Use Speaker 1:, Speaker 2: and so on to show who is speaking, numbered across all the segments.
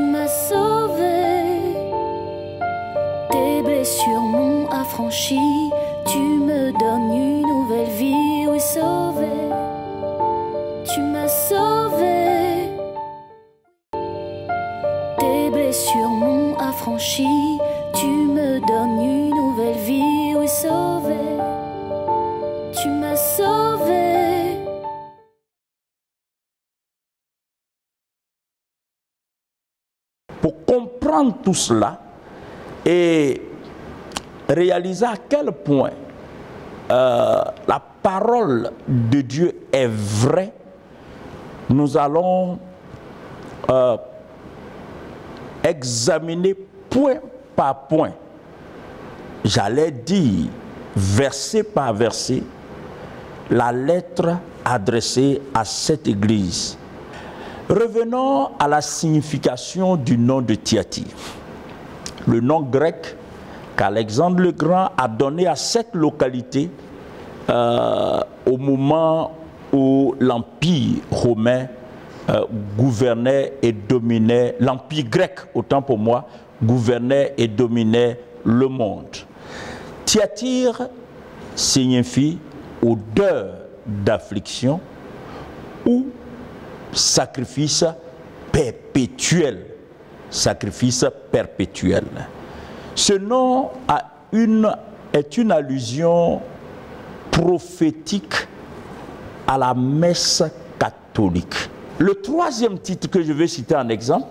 Speaker 1: m'as sauvé, tes blessures m'ont affranchi, tu me donnes une nouvelle vie, oui sauvé, tu m'as sauvé, tes blessures m'ont affranchi, tu me donnes une nouvelle vie, oui sauvé, tu m'as sauvé.
Speaker 2: Pour comprendre tout cela et réaliser à quel point la parole de Dieu est vraie, nous allons examiner point par point, j'allais dire verset par verset, la lettre adressée à cette église. Revenons à la signification du nom de Thyatire. Le nom grec qu'Alexandre le Grand a donné à cette localité au moment où l'Empire romain gouvernait et dominait, l'Empire grec, autant pour moi, gouvernait et dominait le monde. Thyatire signifie odeur d'affliction ou sacrifice perpétuel. Sacrifice perpétuel. Ce nom est une allusion prophétique à la messe catholique. Le troisième titre que je vais citer en exemple,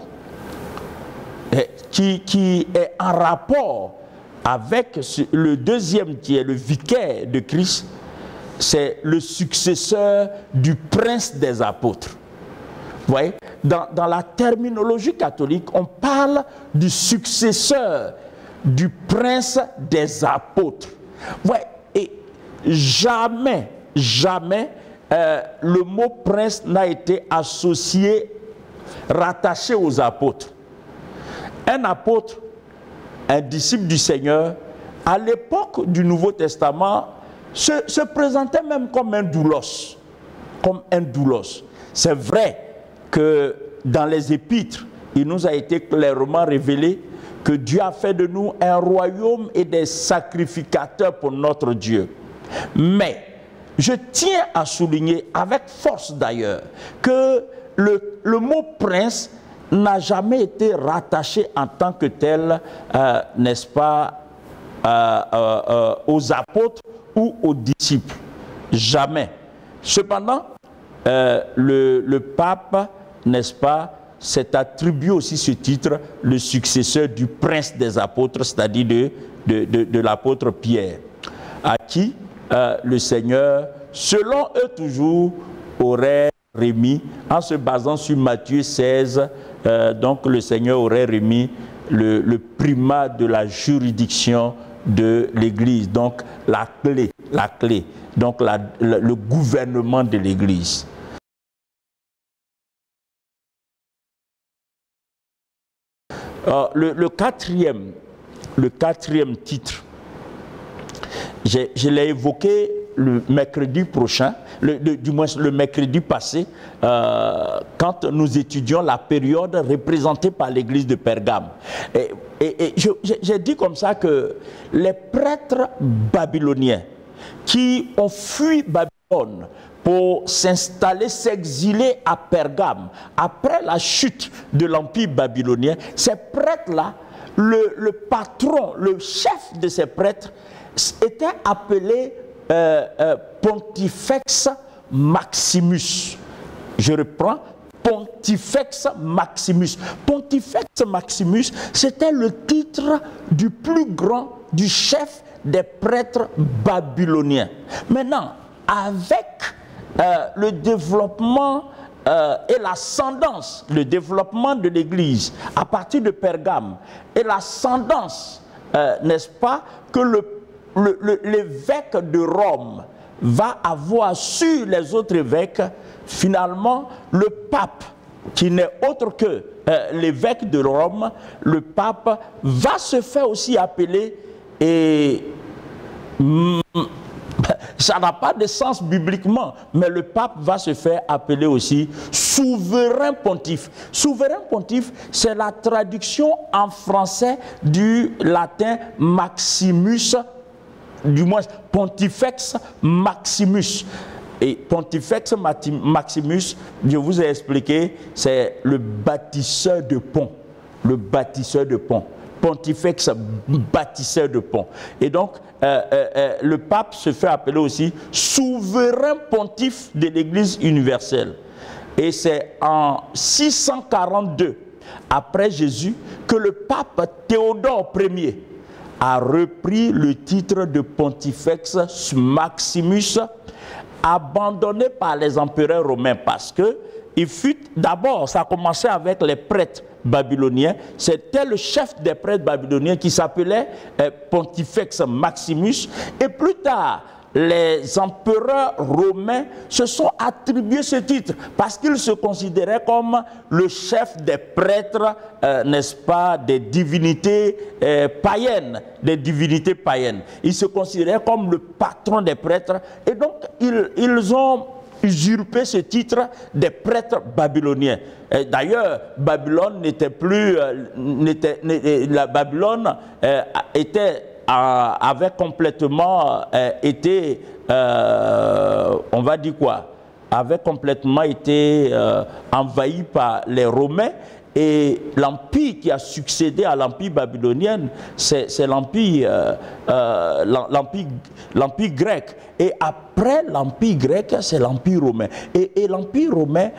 Speaker 2: qui est en rapport avec le deuxième qui est le vicaire de Christ, c'est le successeur du prince des apôtres. Vous voyez, dans la terminologie catholique, on parle du successeur du prince des apôtres. Ouais, et jamais le mot prince n'a été associé, rattaché aux apôtres. Un apôtre, un disciple du Seigneur, à l'époque du Nouveau Testament, se présentait même comme un doulos. Comme un doulos. C'est vrai que dans les épîtres, il nous a été clairement révélé que Dieu a fait de nous un royaume et des sacrificateurs pour notre Dieu. Mais je tiens à souligner, avec force d'ailleurs, que le mot prince n'a jamais été rattaché en tant que tel, n'est-ce pas, aux apôtres ou aux disciples. Jamais. Cependant, le pape, n'est-ce pas, s'est attribué aussi ce titre, le successeur du prince des apôtres, c'est-à-dire de l'apôtre Pierre, à qui le Seigneur, selon eux toujours, aurait remis, en se basant sur Matthieu 16, donc le Seigneur aurait remis le primat de la juridiction de l'Église, donc la clé, donc le gouvernement de l'Église. Le quatrième titre, je l'ai évoqué le mercredi prochain, du moins le mercredi passé, quand nous étudions la période représentée par l'église de Pergame. Et j'ai dit comme ça que les prêtres babyloniens qui ont fui Babylone pour s'installer, s'exiler à Pergame, après la chute de l'Empire babylonien, ces prêtres-là, le patron, le chef de ces prêtres, était appelé Pontifex Maximus. Je reprends, Pontifex Maximus. Pontifex Maximus, c'était le titre du plus grand, du chef des prêtres babyloniens. Maintenant, avec le développement et l'ascendance, le développement de l'Église à partir de Pergame et l'ascendance, n'est-ce pas, que l'évêque de Rome va avoir sur les autres évêques, finalement, le pape, qui n'est autre que l'évêque de Rome, le pape va se faire aussi appeler, et Ça n'a pas de sens bibliquement, mais le pape va se faire appeler aussi souverain pontife. Souverain pontife, c'est la traduction en français du latin Maximus, du moins Pontifex Maximus. Et Pontifex Maximus, je vous ai expliqué, c'est le bâtisseur de pont. Le bâtisseur de pont. Pontifex bâtisseur de pont. Et donc, le pape se fait appeler aussi souverain pontife de l'Église universelle. Et c'est en 642 après Jésus que le pape Théodore Ier a repris le titre de Pontifex Maximus, abandonné par les empereurs romains, parce que il fut d'abord, ça a commencé avec les prêtres babyloniens. C'était le chef des prêtres babyloniens qui s'appelait Pontifex Maximus, et plus tard les empereurs romains se sont attribués ce titre parce qu'ils se considéraient comme le chef des prêtres, n'est-ce pas, des divinités païennes, Ils se considéraient comme le patron des prêtres, et donc ils ont usurpé ce titre des prêtres babyloniens. D'ailleurs, Babylone n'était plus, la Babylone avait complètement été, on va dire quoi, avait complètement été envahi par les Romains, et l'empire qui a succédé à l'empire babylonien, c'est l'empire grec. Et après l'empire grec, c'est l'empire romain. Et l'empire romain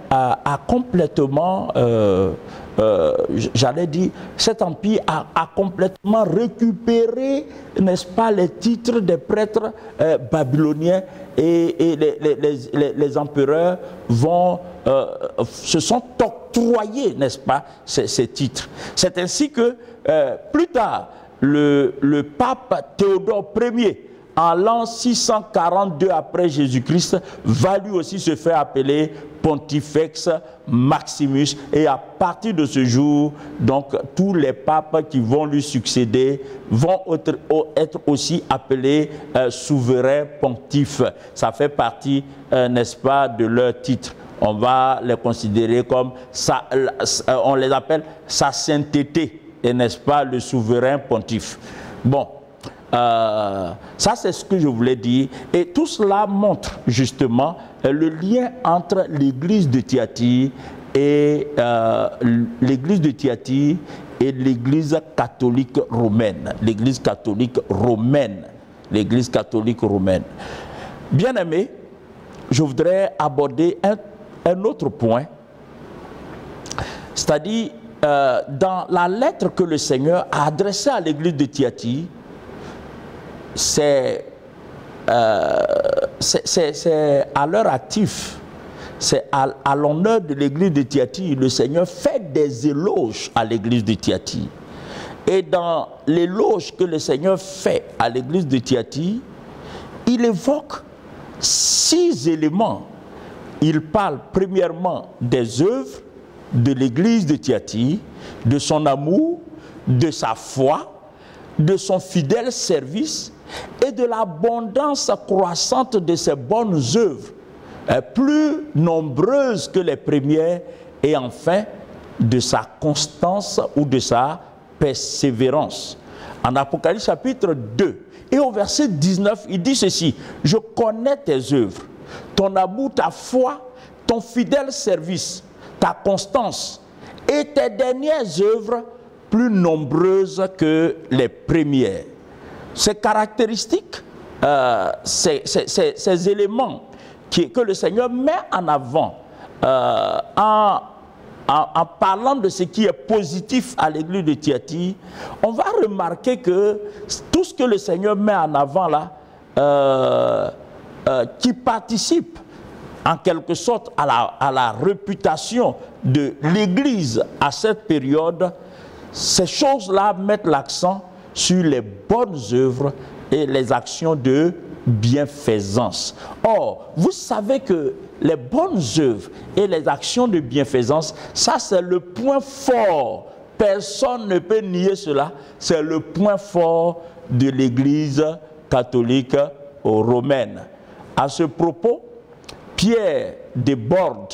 Speaker 2: a complètement, j'allais dire, cet empire a complètement récupéré, n'est-ce pas, les titres des prêtres babyloniens, et les empereurs se sont octroyés, n'est-ce pas, ces titres. C'est ainsi que plus tard, le pape Théodore Ier, en l'an 642 après Jésus-Christ, va lui aussi se faire appeler Pontifex Maximus, et à partir de ce jour, donc tous les papes qui vont lui succéder vont être aussi appelés souverains pontifes. Ça fait partie, n'est-ce pas, de leur titre. On va les considérer comme ça, on les appelle sa sainteté, et n'est-ce pas, le souverain pontife. Bon. Ça, c'est ce que je voulais dire, et tout cela montre justement le lien entre l'église de Thyatire et l'église catholique romaine, l'église catholique romaine. Bien aimé, je voudrais aborder un autre point, c'est-à-dire dans la lettre que le Seigneur a adressée à l'église de Thyatire. C'est à leur actif, c'est à l'honneur de l'église de Thyatire. Le Seigneur fait des éloges à l'église de Thyatire. Et dans l'éloge que le Seigneur fait à l'église de Thyatire, il évoque 6 éléments. Il parle premièrement des œuvres de l'église de Thyatire, de son amour, de sa foi, de son fidèle service et de l'abondance croissante de ses bonnes œuvres, plus nombreuses que les premières, et enfin de sa constance ou de sa persévérance. En Apocalypse chapitre 2 et au verset 19, il dit ceci: je connais tes œuvres, ton amour, ta foi, ton fidèle service, ta constance et tes dernières œuvres plus nombreuses que les premières. Ces caractéristiques, ces éléments que le Seigneur met en avant en parlant de ce qui est positif à l'église de Thyatire, on va remarquer que tout ce que le Seigneur met en avant là, qui participe en quelque sorte à la réputation de l'église à cette période, ces choses-là mettent l'accent sur les bonnes œuvres et les actions de bienfaisance. Or, vous savez que les bonnes œuvres et les actions de bienfaisance, ça c'est le point fort. Personne ne peut nier cela. C'est le point fort de l'église catholique romaine. À ce propos, Pierre déborde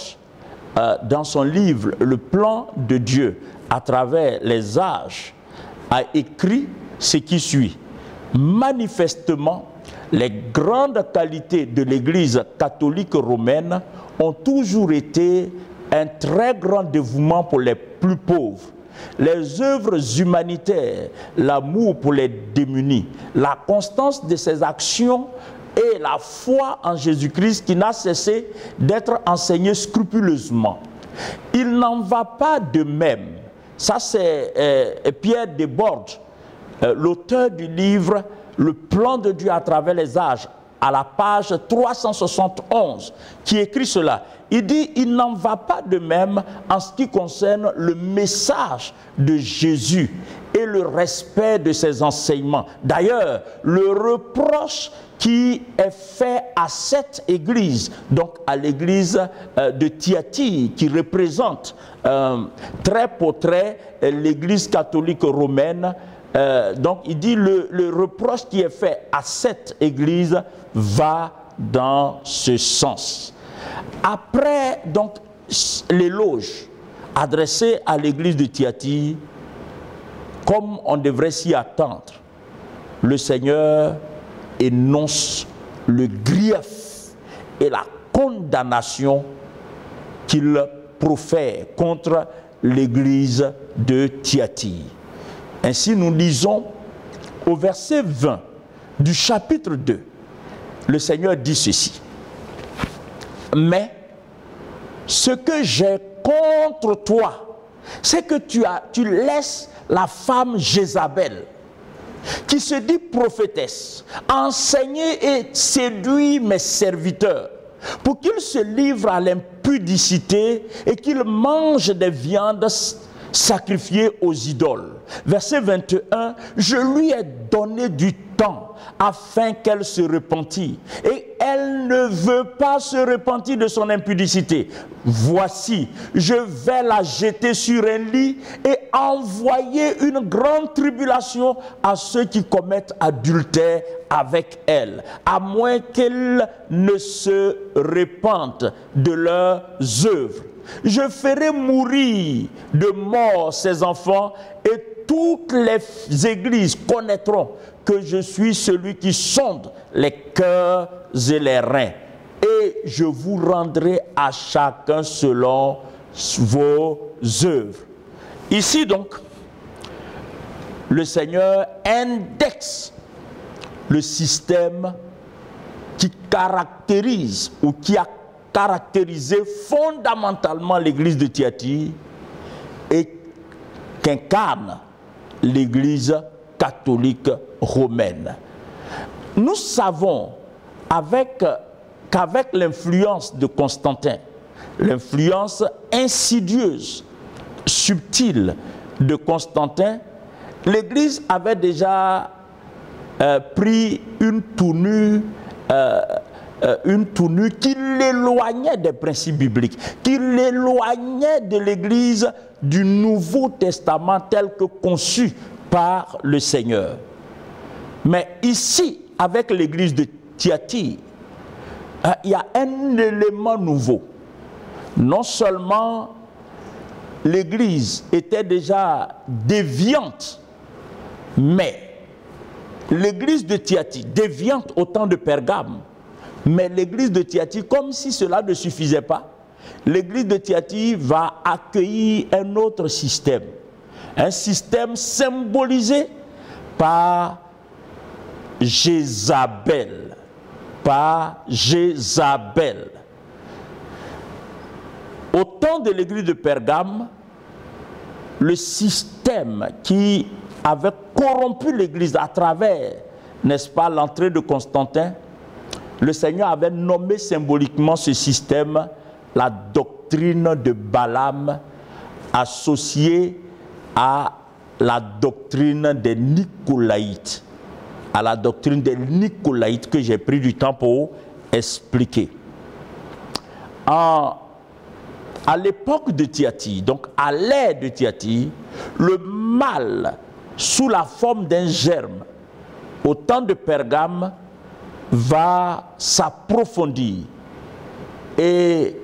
Speaker 2: dans son livre « Le plan de Dieu à travers les âges » a écrit ce qui suit. Manifestement, les grandes qualités de l'Église catholique romaine ont toujours été un très grand dévouement pour les plus pauvres, les œuvres humanitaires, l'amour pour les démunis, la constance de ses actions et la foi en Jésus-Christ qui n'a cessé d'être enseignée scrupuleusement. Il n'en va pas de même. Ça, c'est Pierre Desbordes, l'auteur du livre « Le plan de Dieu à travers les âges », à la page 371, qui écrit cela. Il dit « Il n'en va pas de même en ce qui concerne le message de Jésus et le respect de ses enseignements. D'ailleurs, le reproche qui est fait à cette église, donc à l'église de Thyatire, qui représente trait pour trait l'église catholique romaine, donc il dit le reproche qui est fait à cette église va dans ce sens. Après donc l'éloge adressé à l'église de Thyatire, comme on devrait s'y attendre, le Seigneur énonce le grief et la condamnation qu'il profère contre l'église de Thyatire. Ainsi, nous lisons au verset 20 du chapitre 2, le Seigneur dit ceci. Mais ce que j'ai contre toi, c'est que tu laisses la femme Jézabel, qui se dit prophétesse, enseigner et séduire mes serviteurs pour qu'ils se livrent à l'impudicité et qu'ils mangent des viandes sacrifiées aux idoles. Verset 21, je lui ai donné du temps afin qu'elle se repentît. Et elle ne veut pas se repentir de son impudicité. Voici, je vais la jeter sur un lit et envoyer une grande tribulation à ceux qui commettent adultère avec elle, à moins qu'elles ne se repentent de leurs œuvres. Je ferai mourir de mort ses enfants et toutes les églises connaîtront que je suis celui qui sonde les cœurs et les reins. Et je vous rendrai à chacun selon vos œuvres. Ici donc, le Seigneur indexe le système qui caractérise ou qui a caractérisé fondamentalement l'église de Thyatire et qu'incarne l'église catholique romaine. Nous savons qu'avec l'influence de Constantin, l'influence insidieuse, subtile de Constantin, l'église avait déjà pris une tournure qui l'éloignait des principes bibliques, qui l'éloignait de l'église du Nouveau Testament tel que conçu par le Seigneur. Mais ici, avec l'église de Thyatire, il y a un élément nouveau. Non seulement l'église était déjà déviante, mais l'église de Thyatire, déviante au temps de Pergame, mais l'église de Thyatire, comme si cela ne suffisait pas, l'église de Thyatire va accueillir un autre système. Un système symbolisé par Jézabel. Par Jézabel. Au temps de l'église de Pergame, le système qui avait corrompu l'église à travers, n'est-ce pas, l'entrée de Constantin, le Seigneur avait nommé symboliquement ce système la doctrine de Balaam, associée à la doctrine des Nicolaïtes, à la doctrine des Nicolaïtes que j'ai pris du temps pour expliquer. À l'époque de Thyatire, donc à l'ère de Thyatire, le mal, sous la forme d'un germe, au temps de Pergame, va s'approfondir. Et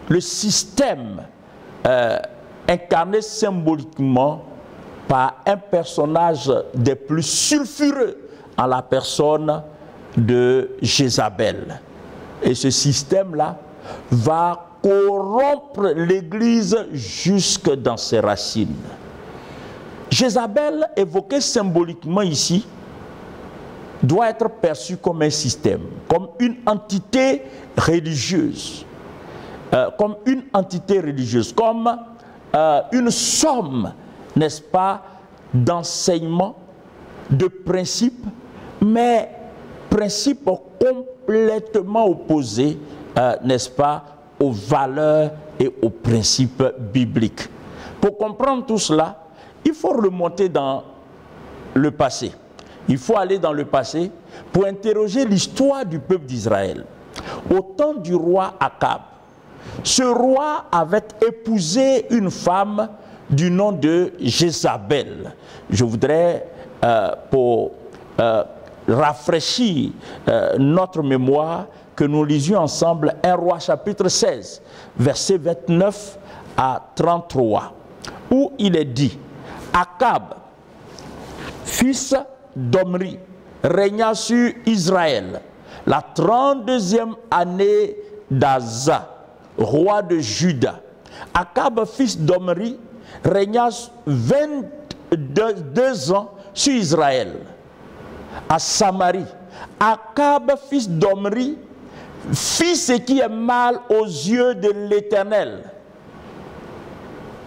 Speaker 2: le système incarné symboliquement par un personnage des plus sulfureux en la personne de Jézabel. Et ce système-là va corrompre l'Église jusque dans ses racines. Jézabel, évoqué symboliquement ici, doit être perçu comme un système, comme une entité religieuse, comme une somme, n'est-ce pas, d'enseignements, de principes, mais principes complètement opposés, n'est-ce pas, aux valeurs et aux principes bibliques. Pour comprendre tout cela, il faut remonter dans le passé. Il faut aller dans le passé pour interroger l'histoire du peuple d'Israël. Au temps du roi Akab, ce roi avait épousé une femme du nom de Jézabel. Je voudrais, pour rafraîchir notre mémoire, que nous lisions ensemble 1 Roi chapitre 16, versets 29 à 33, où il est dit: Akab, fils d'Omri, régna sur Israël la 32e année d'Asa, roi de Juda. Akab, fils d'Omri, régna 22 ans sur Israël, à Samarie. Akab, fils d'Omri, fit ce qui est mal aux yeux de l'Éternel,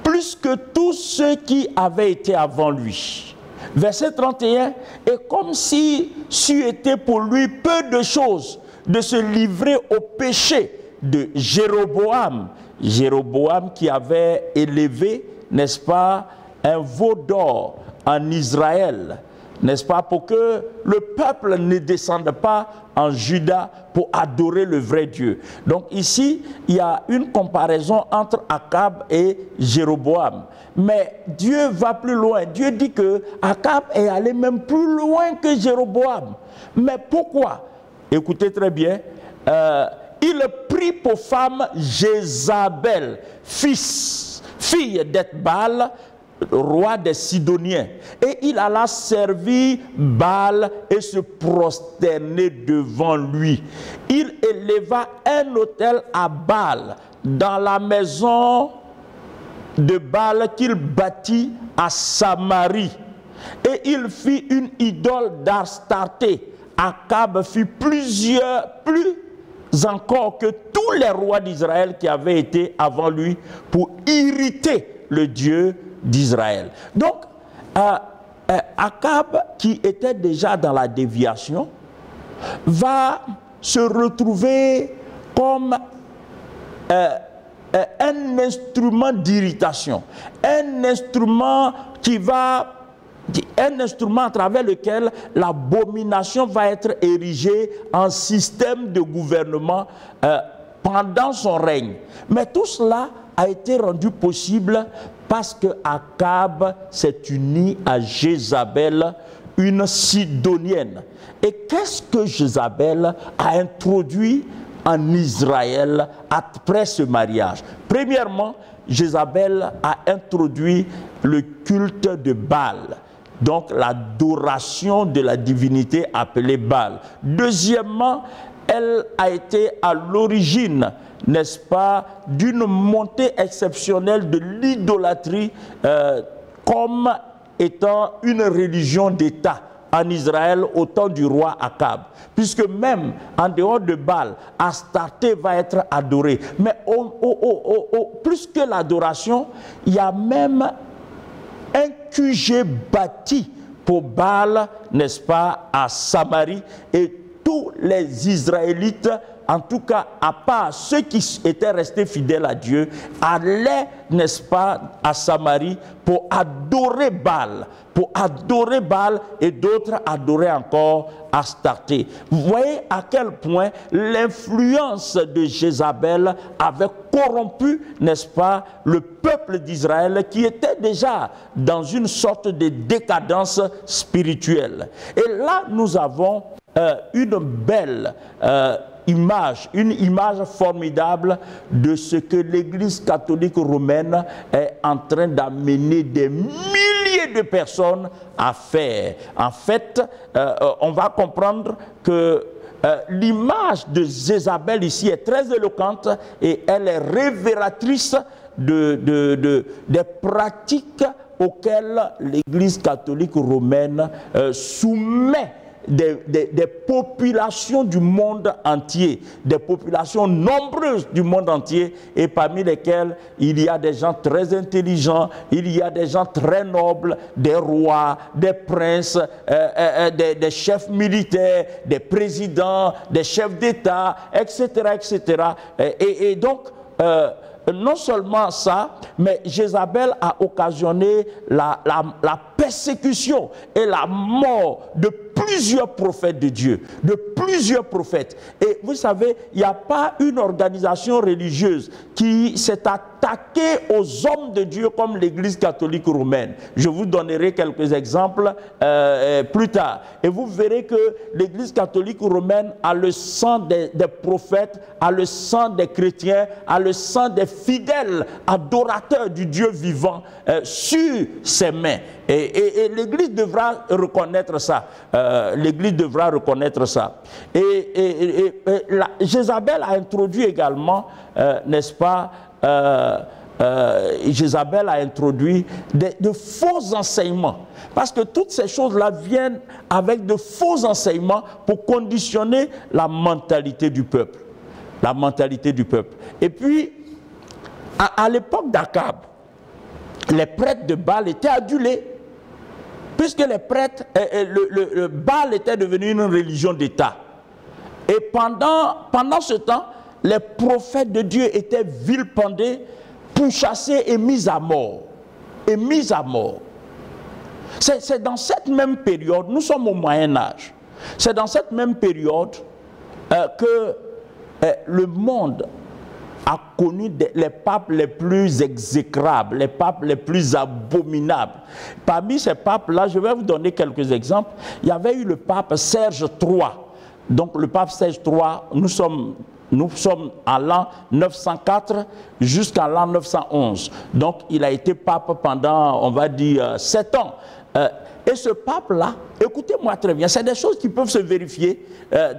Speaker 2: plus que tous ceux qui avaient été avant lui. Verset 31, et comme si c'eût été pour lui peu de choses de se livrer au péché de Jéroboam. Jéroboam qui avait élevé, n'est-ce pas, un veau d'or en Israël, n'est-ce pas, pour que le peuple ne descende pas en Juda pour adorer le vrai Dieu. Donc ici, il y a une comparaison entre Akab et Jéroboam. Mais Dieu va plus loin. Dieu dit que Akab est allé même plus loin que Jéroboam. Mais pourquoi? Écoutez très bien. Il prit pour femme Jézabel, fille d'Ethbaal, roi des Sidoniens, et il alla servir Baal et se prosterner devant lui. Il éleva un autel à Baal dans la maison de Baal qu'il bâtit à Samarie, et il fit une idole d'Astarté. Akab fit plus encore que tous les rois d'Israël qui avaient été avant lui pour irriter le Dieu d'Israël. Donc, Akab, qui était déjà dans la déviation, va se retrouver comme un instrument d'irritation, un instrument à travers lequel l'abomination va être érigée en système de gouvernement pendant son règne. Mais tout cela a été rendu possible parce que Akab s'est uni à Jézabel, une Sidonienne. Et qu'est-ce que Jézabel a introduit en Israël après ce mariage? Premièrement, Jézabel a introduit le culte de Baal, donc l'adoration de la divinité appelée Baal. Deuxièmement, elle a été à l'origine, n'est-ce pas, d'une montée exceptionnelle de l'idolâtrie comme étant une religion d'État en Israël au temps du roi Akab. Puisque même en dehors de Baal, Astarté va être adorée. Mais plus que l'adoration, il y a même un QG bâti pour Baal, n'est-ce pas, à Samarie. Et tous les Israélites, en tout cas à part ceux qui étaient restés fidèles à Dieu, allaient, n'est-ce pas, à Samarie pour adorer Baal. Et d'autres adoraient encore Astarté. Vous voyez à quel point l'influence de Jézabel avait corrompu, n'est-ce pas, le peuple d'Israël qui était déjà dans une sorte de décadence spirituelle. Et là, nous avons une belle image, une image formidable de ce que l'Église catholique romaine est en train d'amener des milliers de personnes à faire. En fait, on va comprendre que l'image de Jézabel ici est très éloquente et elle est révélatrice des pratiques auxquelles l'Église catholique romaine soumet des populations du monde entier, des populations nombreuses du monde entier, et parmi lesquelles il y a des gens très intelligents, il y a des gens très nobles, des rois, des princes, des chefs militaires, des présidents, des chefs d'État, etc., etc. Et donc, non seulement ça, mais Jézabel a occasionné la persécution et la mort de plusieurs prophètes de Dieu, de plusieurs prophètes. Et vous savez, il n'y a pas une organisation religieuse qui s'est attaquée aux hommes de Dieu comme l'Église catholique romaine. Je vous donnerai quelques exemples plus tard. Et vous verrez que l'Église catholique romaine a le sang des prophètes, a le sang des chrétiens, a le sang des fidèles adorateurs du Dieu vivant sur ses mains. Et l'Église devra reconnaître ça. L'Église devra reconnaître ça. Jézabel a introduit également, n'est-ce pas, Jézabel a introduit de faux enseignements. Parce que toutes ces choses-là viennent avec de faux enseignements pour conditionner la mentalité du peuple. La mentalité du peuple. Et puis, à l'époque d'Akab, les prêtres de Baal étaient adulés. Puisque les prêtres, le Baal était devenu une religion d'État. Et pendant ce temps, les prophètes de Dieu étaient vilipendés, pourchassés et mis à mort. C'est dans cette même période, nous sommes au Moyen-Âge, c'est dans cette même période que le monde a connu les papes les plus exécrables, les papes les plus abominables. Parmi ces papes-là, je vais vous donner quelques exemples. Il y avait eu le pape Serge III. Donc le pape Serge III, nous sommes à l'an 904 jusqu'à l'an 911. Donc il a été pape pendant, on va dire, 7 ans. Et ce pape-là, écoutez-moi très bien, c'est des choses qui peuvent se vérifier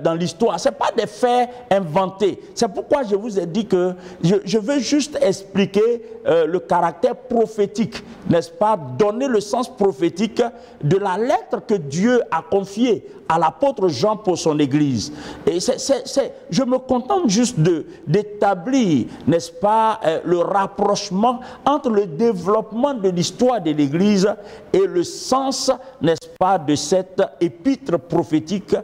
Speaker 2: dans l'histoire. Ce n'est pas des faits inventés. C'est pourquoi je vous ai dit que je veux juste expliquer le caractère prophétique, n'est-ce pas, donner le sens prophétique de la lettre que Dieu a confiée à l'apôtre Jean pour son Église. Et je me contente juste d'établir, n'est-ce pas, le rapprochement entre le développement de l'histoire de l'Église et le sens, n'est-ce pas, de cette épître prophétique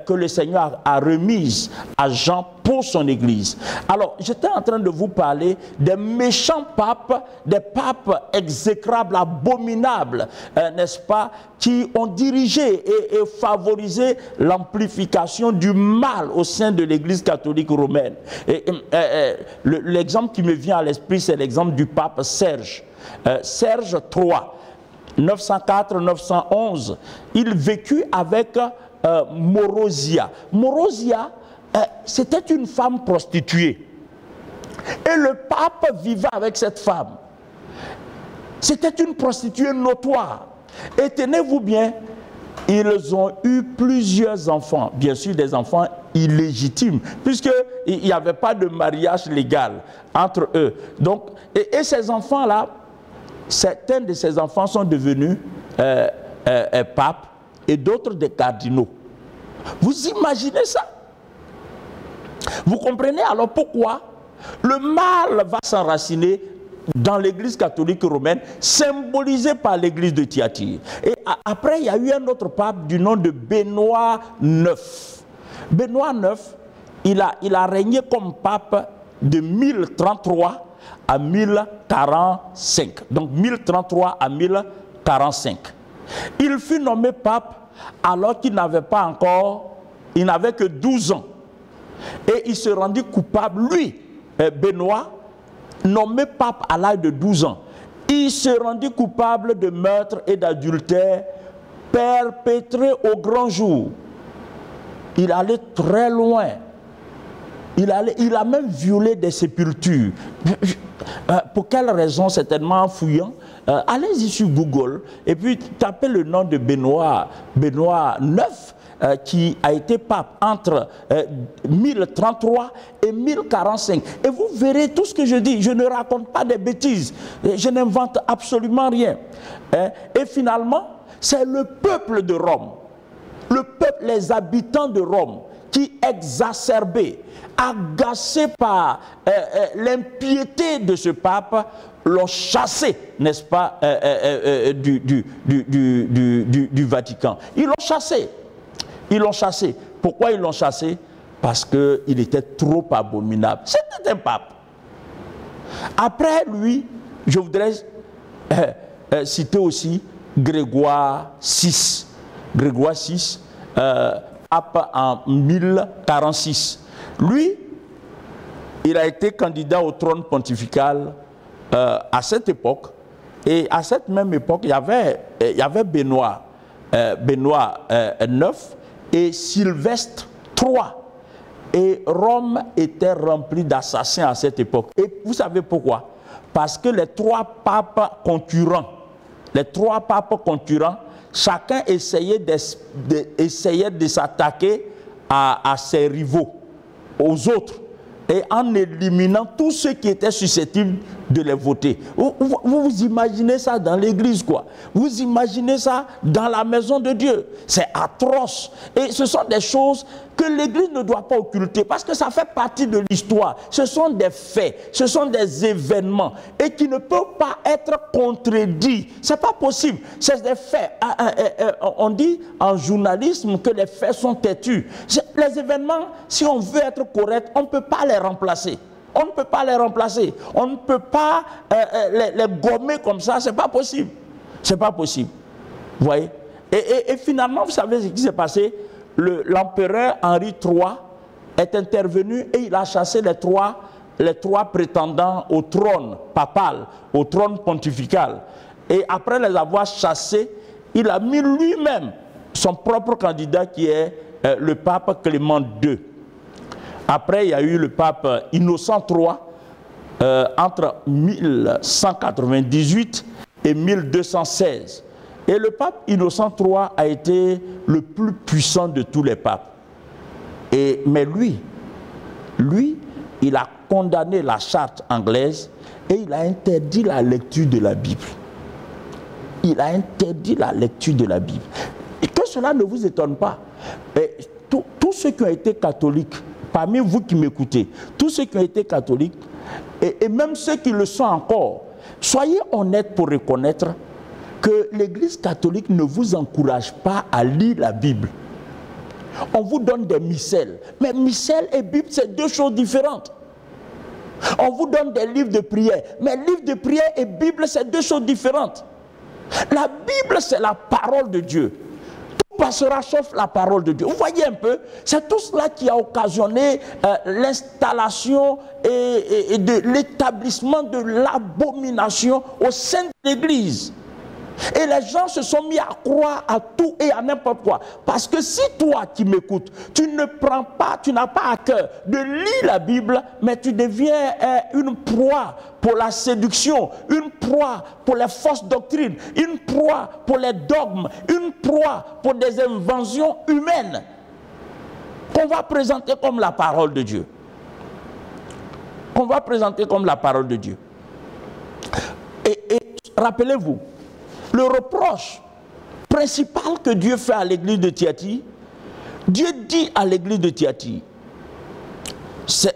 Speaker 2: que le Seigneur a remise à Jean pour son Église. Alors, j'étais en train de vous parler des méchants papes, des papes exécrables, abominables, n'est-ce pas, qui ont dirigé et favorisé l'amplification du mal au sein de l'Église catholique romaine. L'exemple qui me vient à l'esprit, c'est l'exemple du pape Serge. Serge III, 904-911, il vécut avec Morosia. Morosia, c'était une femme prostituée. Et le pape vivait avec cette femme. C'était une prostituée notoire. Et tenez-vous bien, ils ont eu plusieurs enfants. Bien sûr, des enfants illégitimes, puisqu'il n'y avait pas de mariage légal entre eux. Donc, et ces enfants-là, certains de ces enfants sont devenus papes et d'autres des cardinaux. Vous imaginez ça? Vous comprenez alors pourquoi le mal va s'enraciner dans l'Église catholique romaine, symbolisée par l'Église de Thyatire. Et après, il y a eu un autre pape du nom de Benoît IX. Benoît IX, il a régné comme pape de 1033 à 1045. Donc 1033 à 1045. Il fut nommé pape alors qu'il n'avait pas encore, il n'avait que 12 ans. Et il se rendit coupable, lui, Benoît, nommé pape à l'âge de 12 ans. Il se rendit coupable de meurtre et d'adultère perpétré au grand jour. Il allait très loin. Il a même violé des sépultures. Pour quelle raison? Certainement en fouillant. Allez-y sur Google et puis tapez le nom de Benoît IX, qui a été pape entre 1033 et 1045. Et vous verrez tout ce que je dis. Je ne raconte pas des bêtises. Je n'invente absolument rien. Et finalement, c'est le peuple de Rome, les habitants de Rome, qui, exacerbés, agacés par l'impiété de ce pape, l'ont chassé, n'est-ce pas, du Vatican. Ils l'ont chassé. Ils l'ont chassé. Pourquoi ils l'ont chassé? Parce qu'il était trop abominable. C'était un pape. Après lui, je voudrais citer aussi Grégoire VI. Grégoire VI, pape en 1046. Lui, il a été candidat au trône pontifical à cette époque. Et à cette même époque, il y avait Benoît IX et Sylvestre III. Et Rome était remplie d'assassins à cette époque. Et vous savez pourquoi? Parce que les trois papes concurrents, chacun essayait de s'attaquer à ses rivaux, aux autres, et en éliminant tous ceux qui étaient susceptibles de les voter. Vous imaginez ça dans l'église, quoi. Vous imaginez ça dans la maison de Dieu. C'est atroce. Et ce sont des choses que l'église ne doit pas occulter, parce que ça fait partie de l'histoire. Ce sont des faits, ce sont des événements, et qui ne peuvent pas être contredits. C'est pas possible. C'est des faits. On dit en journalisme que les faits sont têtus. Les événements, si on veut être correct, on ne peut pas les remplacer. On ne peut pas les remplacer. On ne peut pas les gommer comme ça. C'est pas possible. C'est pas possible. Vous voyez? Et finalement, vous savez ce qui s'est passé? L'empereur Henri III est intervenu et il a chassé les trois prétendants au trône papal, au trône pontifical. Et après les avoir chassés, il a mis lui-même son propre candidat qui est le pape Clément II. Après, il y a eu le pape Innocent III entre 1198 et 1216. Et le pape Innocent III a été le plus puissant de tous les papes. Mais lui, il a condamné la charte anglaise et il a interdit la lecture de la Bible. Il a interdit la lecture de la Bible. Et que cela ne vous étonne pas. Tous ceux qui ont été catholiques, parmi vous qui m'écoutez, tous ceux qui ont été catholiques, et même ceux qui le sont encore, soyez honnêtes pour reconnaître que l'Église catholique ne vous encourage pas à lire la Bible. On vous donne des missels. Mais missel et Bible, c'est deux choses différentes. On vous donne des livres de prière. Mais livres de prière et Bible, c'est deux choses différentes. La Bible, c'est la parole de Dieu. Tout passera sauf la parole de Dieu. Vous voyez un peu, c'est tout cela qui a occasionné l'installation et de l'établissement de l'abomination au sein de l'Église. Et les gens se sont mis à croire à tout et à n'importe quoi. Parce que si toi qui m'écoutes, tu n'as pas à cœur de lire la Bible, mais tu deviens une proie pour la séduction, une proie pour les fausses doctrines, une proie pour les dogmes, une proie pour des inventions humaines qu'on va présenter comme la parole de Dieu. Qu'on va présenter comme la parole de Dieu. Et rappelez-vous, le reproche principal que Dieu fait à l'église de Thyatire, Dieu dit à l'église de Thyatire,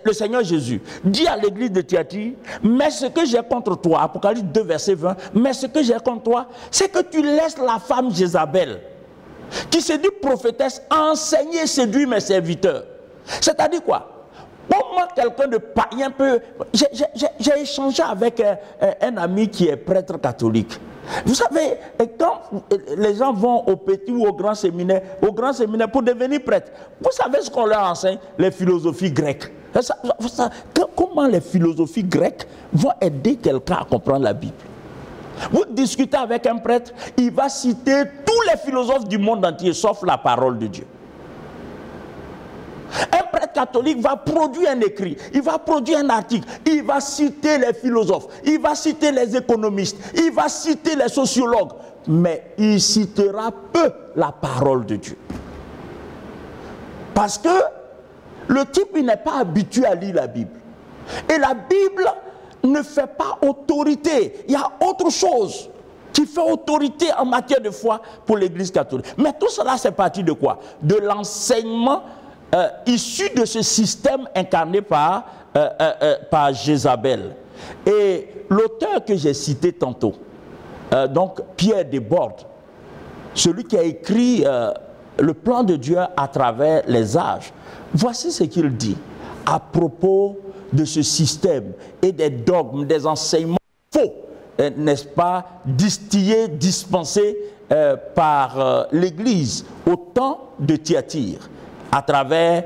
Speaker 2: le Seigneur Jésus dit à l'église de Thyatire, mais ce que j'ai contre toi, Apocalypse 2 verset 20, mais ce que j'ai contre toi, c'est que tu laisses la femme Jézabel. qui se dit prophétesse, a enseigné et séduit mes serviteurs. C'est-à-dire quoi? Comment quelqu'un de païen peut... J'ai échangé avec un ami qui est prêtre catholique. Vous savez, quand les gens vont au petit ou au grand séminaire pour devenir prêtre, vous savez ce qu'on leur enseigne? Les philosophies grecques. Comment les philosophies grecques vont aider quelqu'un à comprendre la Bible? Vous discutez avec un prêtre, il va citer tous les philosophes du monde entier, sauf la parole de Dieu. Un prêtre catholique va produire un écrit, il va produire un article, il va citer les philosophes, il va citer les économistes, il va citer les sociologues, mais il citera peu la parole de Dieu. Parce que le type, il n'est pas habitué à lire la Bible. Et la Bible ne fait pas autorité. Il y a autre chose qui fait autorité en matière de foi pour l'Église catholique. Mais tout cela, c'est parti de quoi? De l'enseignement issu de ce système incarné par Jézabel. Et l'auteur que j'ai cité tantôt, donc Pierre Desbordes, celui qui a écrit le plan de Dieu à travers les âges, voici ce qu'il dit à propos de ce système et des dogmes, des enseignements faux, n'est-ce pas, distillés, dispensés par l'Église au temps de Thyatire, à travers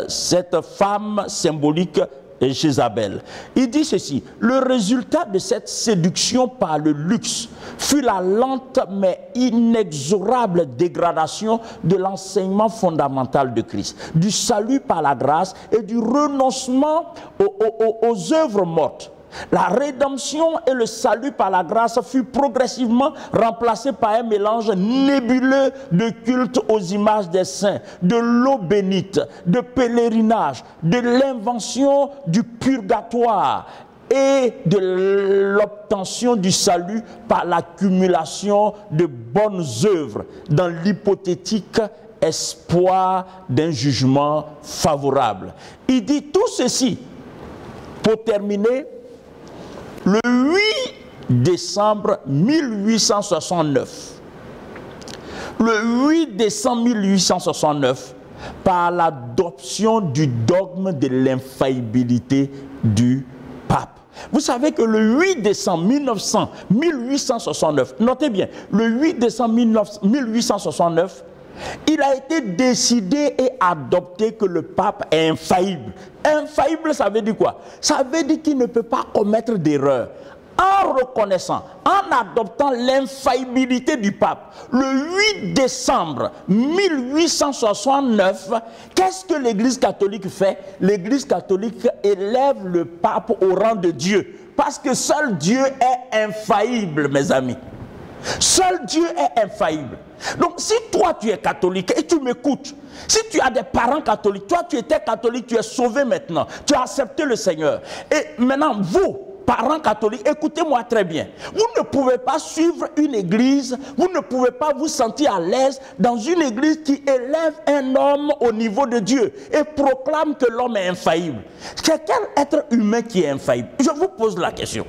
Speaker 2: cette femme symbolique Jézabel. Il dit ceci: le résultat de cette séduction par le luxe fut la lente mais inexorable dégradation de l'enseignement fondamental de Christ, du salut par la grâce et du renoncement aux œuvres mortes. La rédemption et le salut par la grâce fut progressivement remplacé par un mélange nébuleux de culte aux images des saints, de l'eau bénite, de pèlerinage, de l'invention du purgatoire et de l'obtention du salut par l'accumulation de bonnes œuvres dans l'hypothétique espoir d'un jugement favorable. Il dit tout ceci pour terminer. Le 8 décembre 1869, le 8 décembre 1869, par l'adoption du dogme de l'infaillibilité du pape. Vous savez que le 8 décembre 1869, notez bien, le 8 décembre 1869, il a été décidé et adopté que le pape est infaillible. Infaillible, ça veut dire quoi? Ça veut dire qu'il ne peut pas commettre d'erreur. En reconnaissant, en adoptant l'infaillibilité du pape, le 8 décembre 1869, qu'est-ce que l'Église catholique fait? L'Église catholique élève le pape au rang de Dieu. Parce que seul Dieu est infaillible, mes amis. Seul Dieu est infaillible. Donc si toi tu es catholique et tu m'écoutes, si tu as des parents catholiques, toi tu étais catholique, tu es sauvé maintenant, tu as accepté le Seigneur. Et maintenant vous, parents catholiques, écoutez-moi très bien. Vous ne pouvez pas suivre une église, vous ne pouvez pas vous sentir à l'aise dans une église qui élève un homme au niveau de Dieu et proclame que l'homme est infaillible. C'est quel être humain qui est infaillible? Je vous pose la question.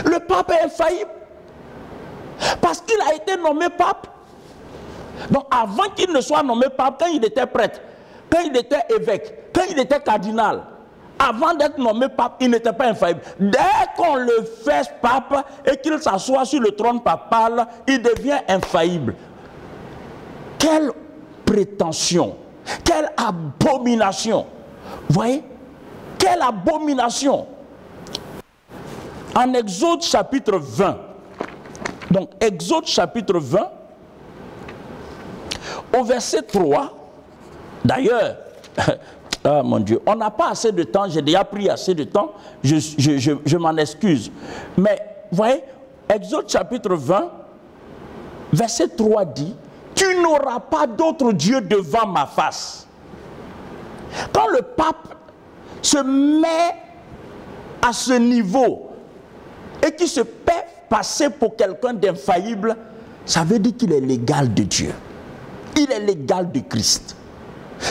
Speaker 2: Le pape est infaillible parce qu'il a été nommé pape. Donc avant qu'il ne soit nommé pape, quand il était prêtre, quand il était évêque, quand il était cardinal, avant d'être nommé pape, il n'était pas infaillible. Dès qu'on le fait pape et qu'il s'assoit sur le trône papal, il devient infaillible. Quelle prétention, quelle abomination. Vous voyez? Quelle abomination. En Exode chapitre 20, donc Exode chapitre 20, au verset 3, d'ailleurs, oh mon Dieu, on n'a pas assez de temps, j'ai déjà pris assez de temps, je m'en excuse. Mais, vous voyez, Exode chapitre 20, verset 3 dit, « Tu n'auras pas d'autre Dieu devant ma face. » Quand le pape se met à ce niveau et qui se fait passer pour quelqu'un d'infaillible, ça veut dire qu'il est l'égal de Dieu. Il est l'égal de Christ.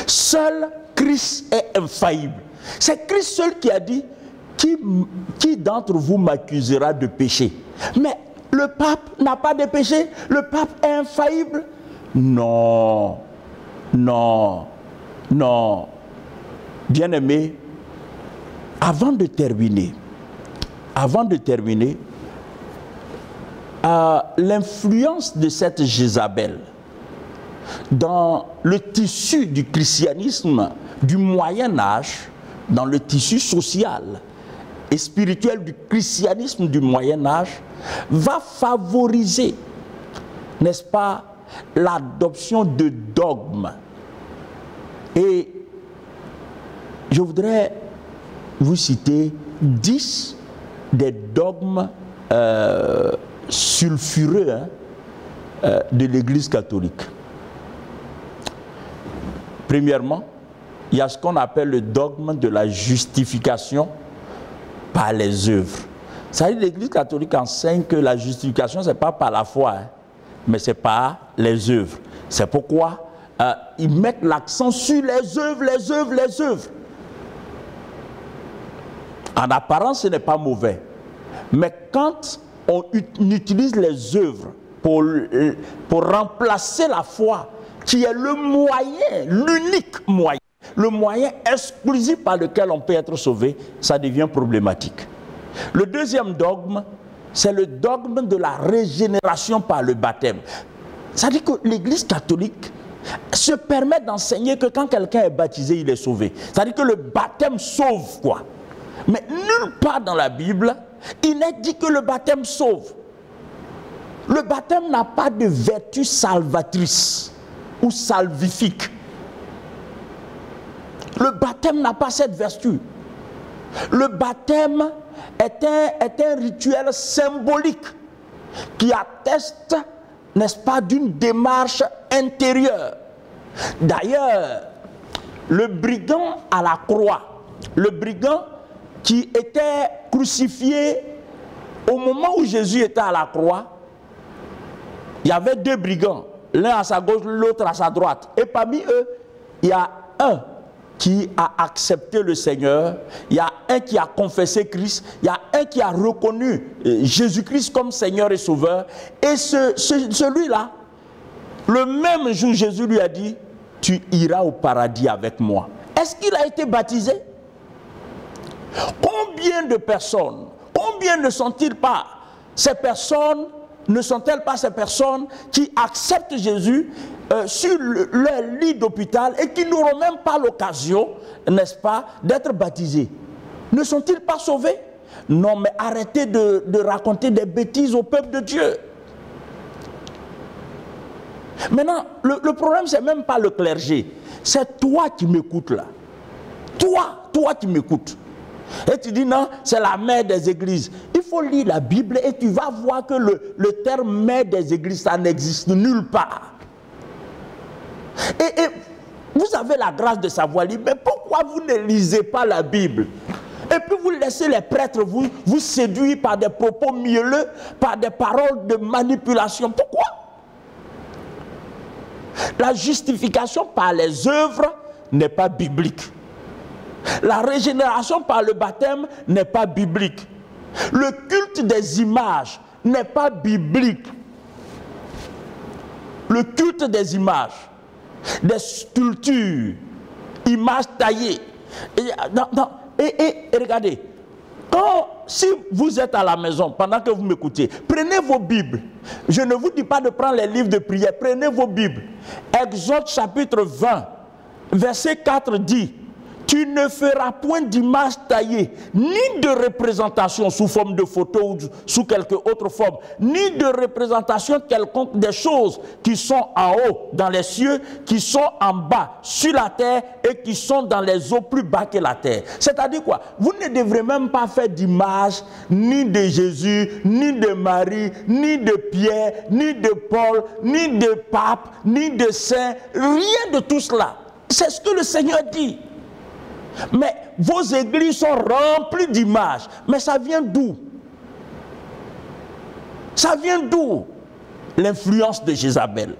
Speaker 2: Seul Christ est infaillible. C'est Christ seul qui a dit, qui d'entre vous m'accusera de péché? Mais le pape n'a pas de péché, le pape est infaillible. Non, non, non. Bien-aimés, avant de terminer, l'influence de cette Jézabel dans le tissu du christianisme du Moyen-Âge, dans le tissu social et spirituel du christianisme du Moyen-Âge, va favoriser, n'est-ce pas, l'adoption de dogmes. Et je voudrais vous citer 10 des dogmes sulfureux de l'Église catholique. Premièrement, il y a ce qu'on appelle le dogme de la justification par les œuvres. Ça veut dire que l'Église catholique enseigne que la justification, ce n'est pas par la foi, mais c'est par les œuvres. C'est pourquoi ils mettent l'accent sur les œuvres, les œuvres, les œuvres. En apparence, ce n'est pas mauvais. Mais quand on utilise les œuvres pour remplacer la foi, qui est le moyen, l'unique moyen, le moyen exclusif par lequel on peut être sauvé, ça devient problématique. Le deuxième dogme, c'est le dogme de la régénération par le baptême. C'est-à-dire que l'Église catholique se permet d'enseigner que quand quelqu'un est baptisé, il est sauvé. C'est-à-dire que le baptême sauve, quoi. Mais nulle part dans la Bible, il n'est dit que le baptême sauve. Le baptême n'a pas de vertu salvatrice ou salvifique. Le baptême n'a pas cette vertu. Le baptême est un rituel symbolique qui atteste, n'est-ce pas, d'une démarche intérieure. D'ailleurs, le brigand à la croix, le brigand qui était crucifié au moment où Jésus était à la croix, il y avait deux brigands, l'un à sa gauche, l'autre à sa droite. Et parmi eux, il y a un qui a accepté le Seigneur, il y a un qui a confessé Christ, il y a un qui a reconnu Jésus-Christ comme Seigneur et Sauveur. Et celui-là, le même jour, Jésus lui a dit, tu iras au paradis avec moi. Est-ce qu'il a été baptisé? Combien de personnes, combien ne sont-ils pas ces personnes, ne sont-elles pas ces personnes qui acceptent Jésus sur leur lit d'hôpital et qui n'auront même pas l'occasion, n'est-ce pas, d'être baptisés? Ne sont-ils pas sauvés? Non, mais arrêtez de raconter des bêtises au peuple de Dieu. Maintenant, le problème, c'est même pas le clergé. C'est toi qui m'écoutes là. Toi qui m'écoutes. Et tu dis non, c'est la mère des églises. Il faut lire la Bible et tu vas voir que le terme mère des églises, ça n'existe nulle part. Et vous avez la grâce de savoir lire, mais pourquoi vous ne lisez pas la Bible? Et puis vous laissez les prêtres vous séduire par des propos mielleux, par des paroles de manipulation. Pourquoi? La justification par les œuvres n'est pas biblique. La régénération par le baptême n'est pas biblique. Le culte des images n'est pas biblique. Le culte des images, des sculptures, images taillées. Et regardez, si vous êtes à la maison pendant que vous m'écoutez, prenez vos Bibles. Je ne vous dis pas de prendre les livres de prière, prenez vos Bibles. Exode chapitre 20, verset 4 dit: tu ne feras point d'image taillée, ni de représentation sous forme de photo ou sous quelque autre forme, ni de représentation quelconque des choses qui sont en haut dans les cieux, qui sont en bas sur la terre et qui sont dans les eaux plus bas que la terre. C'est-à-dire quoi? Vous ne devrez même pas faire d'image ni de Jésus, ni de Marie, ni de Pierre, ni de Paul, ni de pape, ni de saint, rien de tout cela. C'est ce que le Seigneur dit. Mais vos églises sont remplies d'images. Mais ça vient d'où? Ça vient d'où? L'influence de Jézabel.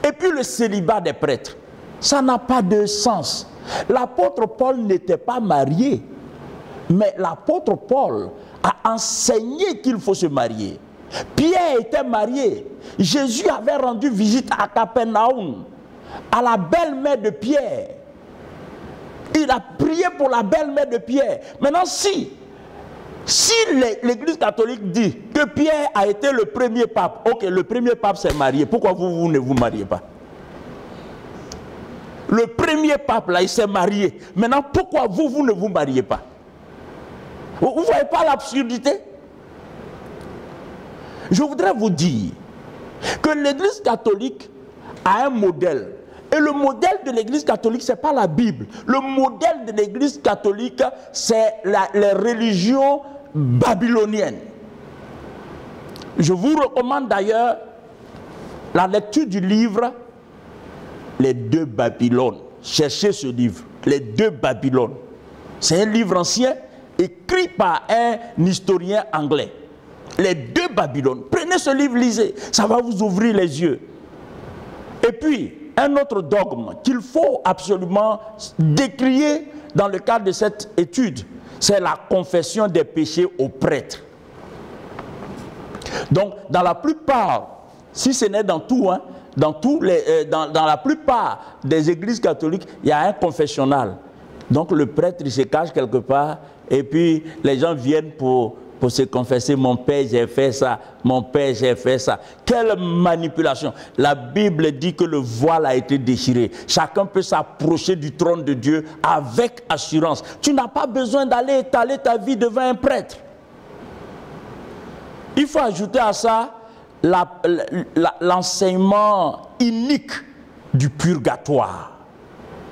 Speaker 2: Et puis le célibat des prêtres. Ça n'a pas de sens. L'apôtre Paul n'était pas marié. Mais l'apôtre Paul a enseigné qu'il faut se marier. Pierre était marié. Jésus avait rendu visite à Capernaum, à la belle-mère de Pierre. Il a prié pour la belle-mère de Pierre. Maintenant, si l'Église catholique dit que Pierre a été le premier pape, ok, le premier pape s'est marié, pourquoi vous ne vous mariez pas? Le premier pape là, il s'est marié. Maintenant, pourquoi vous ne vous mariez pas? Vous ne voyez pas l'absurdité? Je voudrais vous dire que l'Église catholique a un modèle. Et le modèle de l'Église catholique, ce n'est pas la Bible. Le modèle de l'Église catholique, c'est les religions babyloniennes. Je vous recommande d'ailleurs la lecture du livre Les deux Babylones. Cherchez ce livre, Les deux Babylones. C'est un livre ancien écrit par un historien anglais. Les deux Babylones. Prenez ce livre, lisez. Ça va vous ouvrir les yeux. Et puis, un autre dogme qu'il faut absolument décrier dans le cadre de cette étude, c'est la confession des péchés aux prêtres. Donc, dans la plupart, si ce n'est dans tout, hein, dans la plupart des églises catholiques, il y a un confessionnal. Donc, le prêtre, il se cache quelque part, et puis les gens viennent pour se confesser. Mon père, j'ai fait ça. Mon père, j'ai fait ça. Quelle manipulation. La Bible dit que le voile a été déchiré. Chacun peut s'approcher du trône de Dieu avec assurance. Tu n'as pas besoin d'aller étaler ta vie devant un prêtre. Il faut ajouter à ça l'enseignement inique du purgatoire.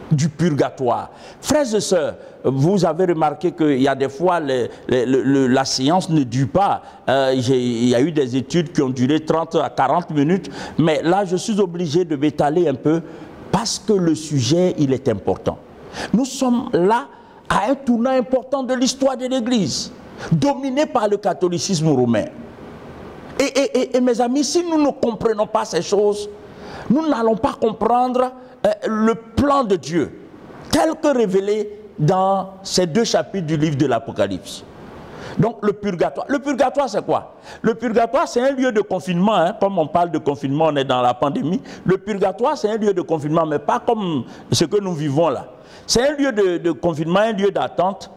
Speaker 2: Du purgatoire. Frères et sœurs, vous avez remarqué qu'il y a des fois la séance ne dure pas. Il y a eu des études qui ont duré 30 à 40 minutes, mais là je suis obligé de m'étaler un peu parce que le sujet il est important. Nous sommes là à un tournant important de l'histoire de l'Église, dominé par le catholicisme romain. Et mes amis, si nous ne comprenons pas ces choses, nous n'allons pas comprendre le plan de Dieu, tel que révélé dans ces deux chapitres du livre de l'Apocalypse. Donc le purgatoire. Le purgatoire, c'est quoi? Le purgatoire, c'est un lieu de confinement. Hein. Comme on parle de confinement, on est dans la pandémie. Le purgatoire, c'est un lieu de confinement, mais pas comme ce que nous vivons là. C'est un lieu de confinement, un lieu d'attente,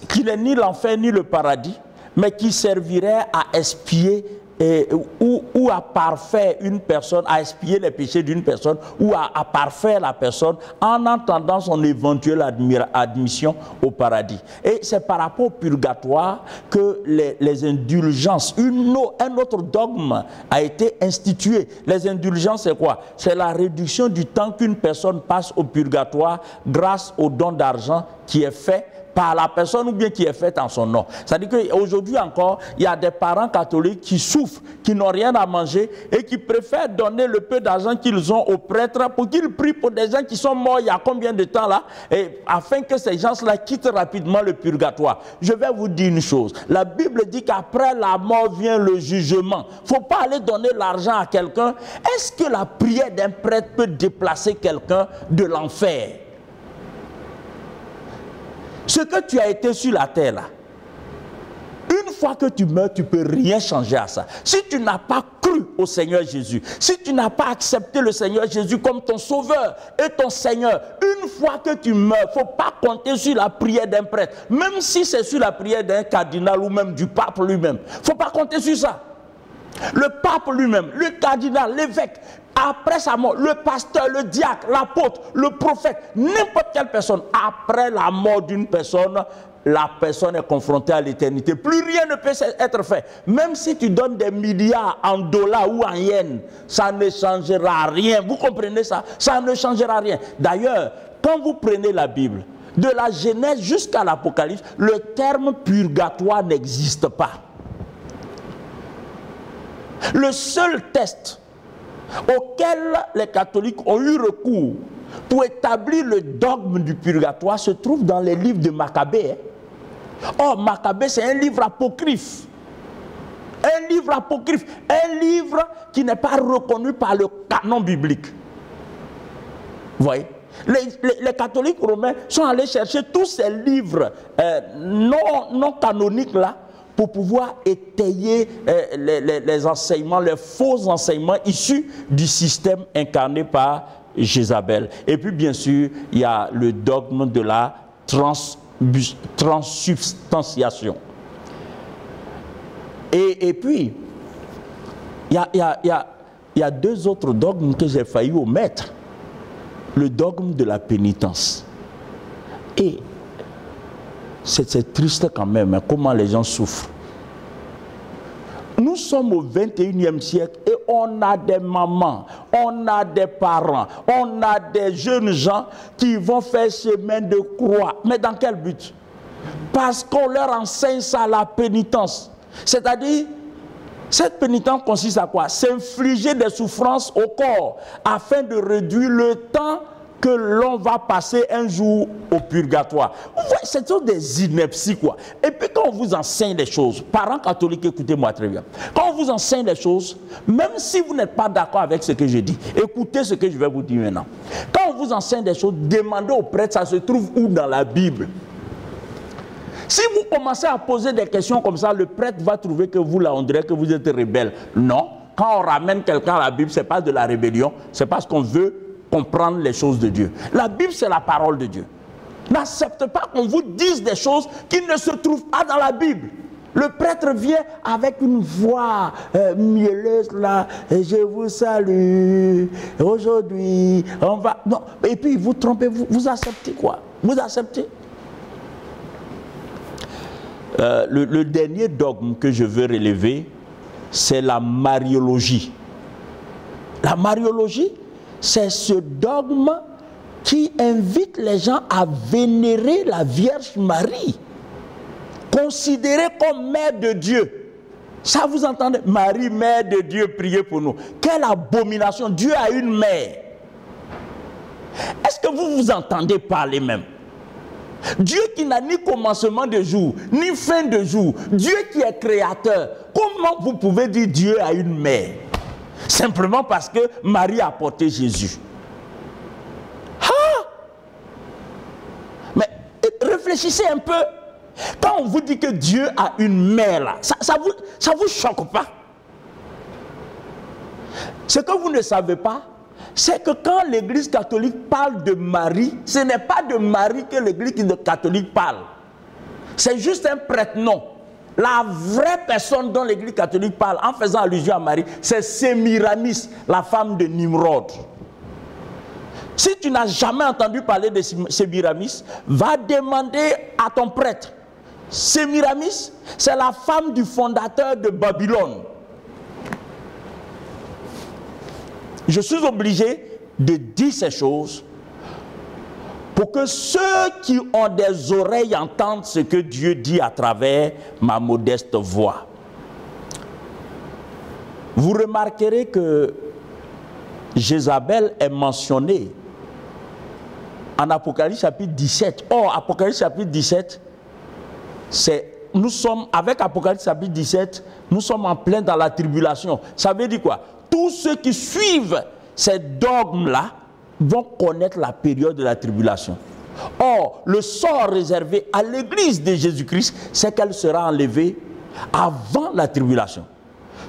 Speaker 2: qui n'est ni l'enfer ni le paradis, mais qui servirait à expier ou à parfaire une personne, à expier les péchés d'une personne, ou à parfaire la personne en attendant son éventuelle admission au paradis. Et c'est par rapport au purgatoire que les indulgences, un autre dogme a été institué. Les indulgences, c'est quoi? C'est la réduction du temps qu'une personne passe au purgatoire grâce au don d'argent qui est fait par la personne ou bien qui est faite en son nom. C'est-à-dire qu'aujourd'hui encore, il y a des parents catholiques qui souffrent, qui n'ont rien à manger et qui préfèrent donner le peu d'argent qu'ils ont aux prêtres pour qu'ils prient pour des gens qui sont morts il y a combien de temps là, et afin que ces gens-là quittent rapidement le purgatoire. Je vais vous dire une chose. La Bible dit qu'après la mort vient le jugement. Il ne faut pas aller donner l'argent à quelqu'un. Est-ce que la prière d'un prêtre peut déplacer quelqu'un de l'enfer? Ce que tu as été sur la terre là, une fois que tu meurs, tu ne peux rien changer à ça. Si tu n'as pas cru au Seigneur Jésus, si tu n'as pas accepté le Seigneur Jésus comme ton sauveur et ton Seigneur, une fois que tu meurs, il ne faut pas compter sur la prière d'un prêtre. Même si c'est sur la prière d'un cardinal ou même du pape lui-même. Il ne faut pas compter sur ça. Le pape lui-même, le cardinal, l'évêque, après sa mort, le pasteur, le diacre, l'apôtre, le prophète, n'importe quelle personne, après la mort d'une personne, la personne est confrontée à l'éternité. Plus rien ne peut être fait. Même si tu donnes des milliards en dollars ou en yens, ça ne changera rien. Vous comprenez ça? Ça ne changera rien. D'ailleurs, quand vous prenez la Bible, de la Genèse jusqu'à l'Apocalypse, le terme purgatoire n'existe pas. Le seul test auquel les catholiques ont eu recours pour établir le dogme du purgatoire se trouve dans les livres de Maccabée. Or, Maccabée, c'est un livre apocryphe. Un livre apocryphe. Un livre qui n'est pas reconnu par le canon biblique. Vous voyez? Les catholiques romains sont allés chercher tous ces livres non canoniques là, pour pouvoir étayer les enseignements, les faux enseignements issus du système incarné par Jézabel. Et puis bien sûr, il y a le dogme de la transsubstantiation. Et puis, il y a deux autres dogmes que j'ai failli omettre. Le dogme de la pénitence. Et c'est triste quand même, hein, comment les gens souffrent. Nous sommes au 21e siècle et on a des mamans, on a des parents, on a des jeunes gens qui vont faire chemin de croix. Mais dans quel but? Parce qu'on leur enseigne ça, la pénitence. C'est-à-dire, cette pénitence consiste à quoi? S'infliger des souffrances au corps afin de réduire le temps que l'on va passer un jour au purgatoire. C'est toujours des inepties, quoi. Et puis quand on vous enseigne des choses, parents catholiques, écoutez-moi très bien. Quand on vous enseigne des choses, même si vous n'êtes pas d'accord avec ce que je dis, écoutez ce que je vais vous dire maintenant. Quand on vous enseigne des choses, demandez au prêtre, ça se trouve où dans la Bible? Si vous commencez à poser des questions comme ça, le prêtre va trouver que vous, là, on dirait que vous êtes rebelle. Non. Quand on ramène quelqu'un à la Bible, ce n'est pas de la rébellion, c'est parce qu'on veut comprendre les choses de Dieu. La Bible, c'est la parole de Dieu. N'acceptez pas qu'on vous dise des choses qui ne se trouvent pas dans la Bible. Le prêtre vient avec une voix mielleuse là, je vous salue, aujourd'hui, on va... Non. Et puis vous trompez, vous acceptez quoi? Vous acceptez? Le dernier dogme que je veux relever, c'est la mariologie. La mariologie, c'est ce dogme qui invite les gens à vénérer la Vierge Marie, considérée comme mère de Dieu. Ça, vous entendez? Marie, mère de Dieu, priez pour nous. Quelle abomination! Dieu a une mère. Est-ce que vous vous entendez parler même? Dieu qui n'a ni commencement de jour, ni fin de jour, Dieu qui est créateur, comment vous pouvez dire Dieu a une mère? Simplement parce que Marie a porté Jésus. Ah! Mais réfléchissez un peu. Quand on vous dit que Dieu a une mère, là, ça vous choque pas? Ce que vous ne savez pas, c'est que quand l'Église catholique parle de Marie, ce n'est pas de Marie que l'Église catholique parle. C'est juste un prête-nom. La vraie personne dont l'Église catholique parle, en faisant allusion à Marie, c'est Sémiramis, la femme de Nimrod. Si tu n'as jamais entendu parler de Sémiramis, va demander à ton prêtre. Sémiramis, c'est la femme du fondateur de Babylone. Je suis obligé de dire ces choses pour que ceux qui ont des oreilles entendent ce que Dieu dit à travers ma modeste voix. Vous remarquerez que Jézabel est mentionnée en Apocalypse chapitre 17. Or, Apocalypse chapitre 17, nous sommes, avec Apocalypse chapitre 17, nous sommes en plein dans la tribulation. Ça veut dire quoi? Tous ceux qui suivent ces dogmes-là vont connaître la période de la tribulation. Or, le sort réservé à l'Église de Jésus-Christ, c'est qu'elle sera enlevée avant la tribulation.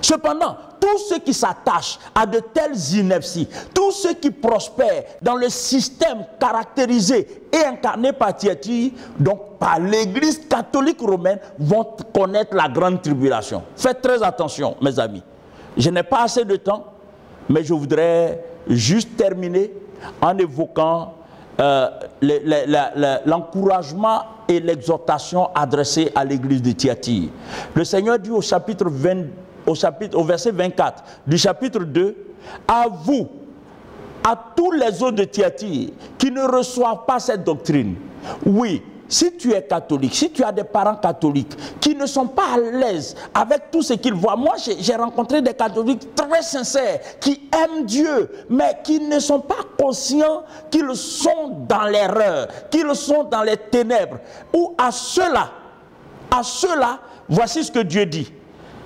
Speaker 2: Cependant, tous ceux qui s'attachent à de telles inepties, tous ceux qui prospèrent dans le système caractérisé et incarné par Thyatire, donc par l'Église catholique romaine, vont connaître la grande tribulation. Faites très attention, mes amis. Je n'ai pas assez de temps, mais je voudrais juste terminer en évoquant l'encouragement et l'exhortation adressée à l'église de Thyatire. Le Seigneur dit au verset 24 du chapitre 2, à vous, à tous les autres de Thyatire qui ne reçoivent pas cette doctrine. Oui, si tu es catholique, si tu as des parents catholiques qui ne sont pas à l'aise avec tout ce qu'ils voient, moi j'ai rencontré des catholiques très sincères qui aiment Dieu, mais qui ne sont pas conscients qu'ils sont dans l'erreur, qu'ils sont dans les ténèbres. Ou à ceux-là, voici ce que Dieu dit.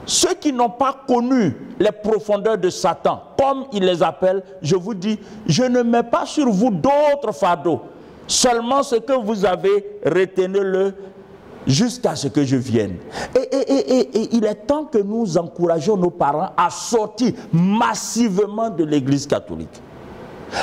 Speaker 2: Ceux qui n'ont pas connu les profondeurs de Satan, comme il les appelle, je vous dis, je ne mets pas sur vous d'autres fardeaux. Seulement ce que vous avez, retenez-le jusqu'à ce que je vienne. Et il est temps que nous encourageons nos parents à sortir massivement de l'église catholique.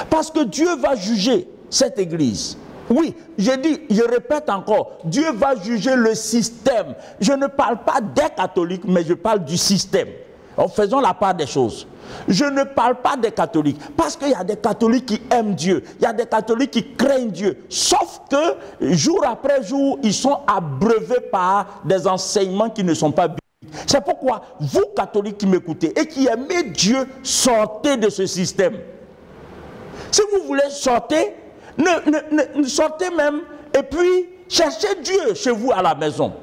Speaker 2: Parce que Dieu va juger cette église. Oui, je répète encore, Dieu va juger le système. Je ne parle pas des catholiques, mais je parle du système. En faisant la part des choses. Je ne parle pas des catholiques, parce qu'il y a des catholiques qui aiment Dieu, il y a des catholiques qui craignent Dieu, sauf que jour après jour, ils sont abreuvés par des enseignements qui ne sont pas bibliques. C'est pourquoi vous catholiques qui m'écoutez et qui aimez Dieu, sortez de ce système. Si vous voulez sortir, sortez même et puis cherchez Dieu chez vous à la maison.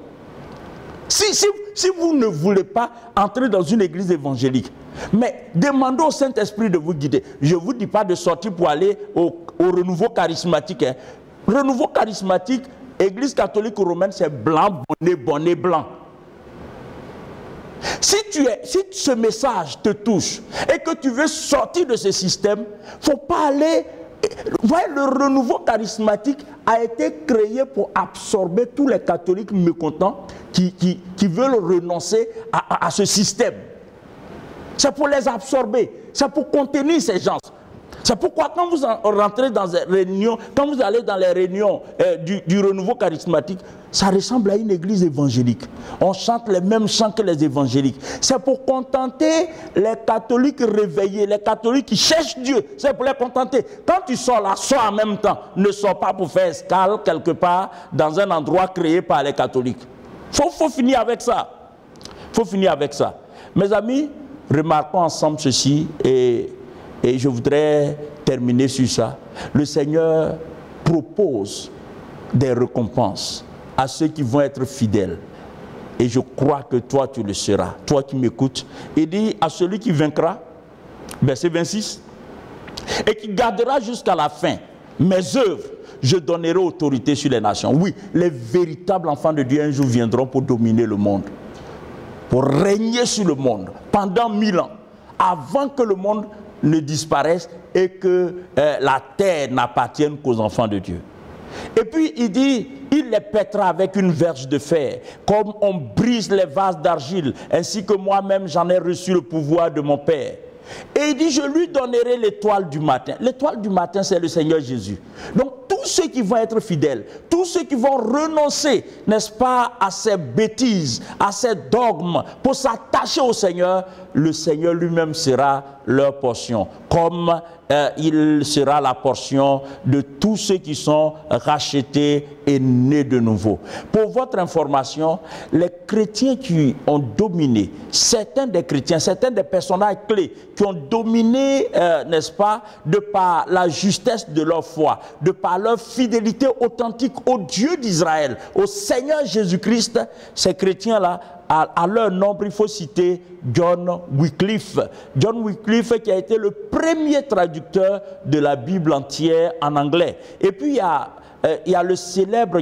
Speaker 2: Si vous ne voulez pas entrer dans une église évangélique, mais demandez au Saint-Esprit de vous guider. Je ne vous dis pas de sortir pour aller au renouveau charismatique. Hein. Renouveau charismatique, église catholique romaine, c'est blanc, bonnet blanc. Si ce message te touche et que tu veux sortir de ce système, il ne faut pas aller... Voyez, le renouveau charismatique a été créé pour absorber tous les catholiques mécontents qui veulent renoncer à ce système. C'est pour les absorber, c'est pour contenir ces gens. C'est pourquoi quand vous rentrez dans les réunions, quand vous allez dans les réunions du renouveau charismatique, ça ressemble à une église évangélique. On chante les mêmes chants que les évangéliques. C'est pour contenter les catholiques réveillés, les catholiques qui cherchent Dieu. C'est pour les contenter. Quand tu sors là, sors en même temps. Ne sors pas pour faire escale quelque part dans un endroit créé par les catholiques. Faut finir avec ça. Faut finir avec ça. Mes amis, remarquons ensemble ceci et je voudrais terminer sur ça. Le Seigneur propose des récompenses à ceux qui vont être fidèles. Et je crois que toi, tu le seras. Toi qui m'écoutes. Il dit à celui qui vaincra, verset 26, et qui gardera jusqu'à la fin mes œuvres, je donnerai autorité sur les nations. Oui, les véritables enfants de Dieu un jour viendront pour dominer le monde. Pour régner sur le monde pendant 1000 ans. Avant que le monde ne disparaisse et que la terre n'appartienne qu'aux enfants de Dieu. Et puis il dit, il les pètera avec une verge de fer, comme on brise les vases d'argile, ainsi que moi-même j'en ai reçu le pouvoir de mon Père. Et il dit, je lui donnerai l'étoile du matin. L'étoile du matin, c'est le Seigneur Jésus. Donc tous ceux qui vont être fidèles, tous ceux qui vont renoncer, n'est-ce pas, à ces bêtises, à ces dogmes, pour s'attacher au Seigneur, le Seigneur lui-même sera leur portion, comme il sera la portion de tous ceux qui sont rachetés et nés de nouveau. Pour votre information, les chrétiens qui ont dominé, certains des chrétiens, certains des personnages clés qui ont dominé, n'est-ce pas, de par la justesse de leur foi, de par leur fidélité authentique au Dieu d'Israël, au Seigneur Jésus-Christ, ces chrétiens-là, à leur nombre, il faut citer John Wycliffe. John Wycliffe qui a été le premier traducteur de la Bible entière en anglais. Et puis il y a le célèbre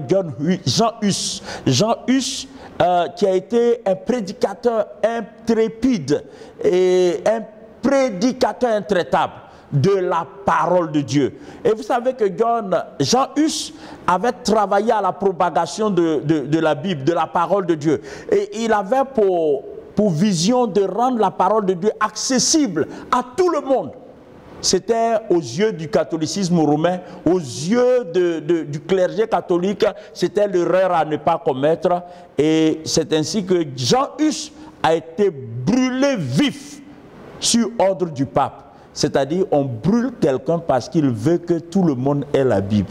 Speaker 2: Jean Hus. Jean Hus qui a été un prédicateur intrépide et un prédicateur intraitable de la parole de Dieu. Et vous savez que Jean Hus avait travaillé à la propagation de la Bible, de la parole de Dieu. Et il avait pour vision de rendre la parole de Dieu accessible à tout le monde. C'était aux yeux du catholicisme romain, aux yeux du clergé catholique, c'était l'erreur à ne pas commettre. Et c'est ainsi que Jean Hus a été brûlé vif sur ordre du pape. C'est-à-dire, on brûle quelqu'un parce qu'il veut que tout le monde ait la Bible.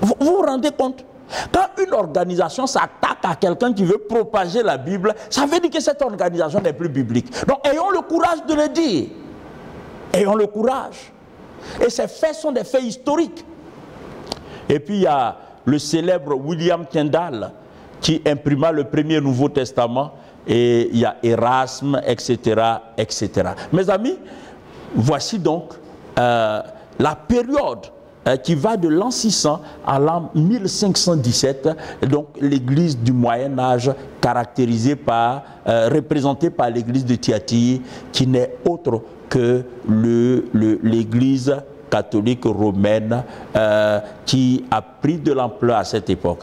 Speaker 2: Vous vous rendez compte? Quand une organisation s'attaque à quelqu'un qui veut propager la Bible, ça veut dire que cette organisation n'est plus biblique. Donc, ayons le courage de le dire. Ayons le courage. Et ces faits sont des faits historiques. Et puis, il y a le célèbre William Tyndale qui imprima le premier Nouveau Testament. Et il y a Erasme, etc., etc. Mes amis, voici donc la période qui va de l'an 600 à l'an 1517, donc l'église du Moyen-Âge caractérisée par, représentée par l'église de Thyatire, qui n'est autre que l'église catholique romaine qui a pris de l'ampleur à cette époque.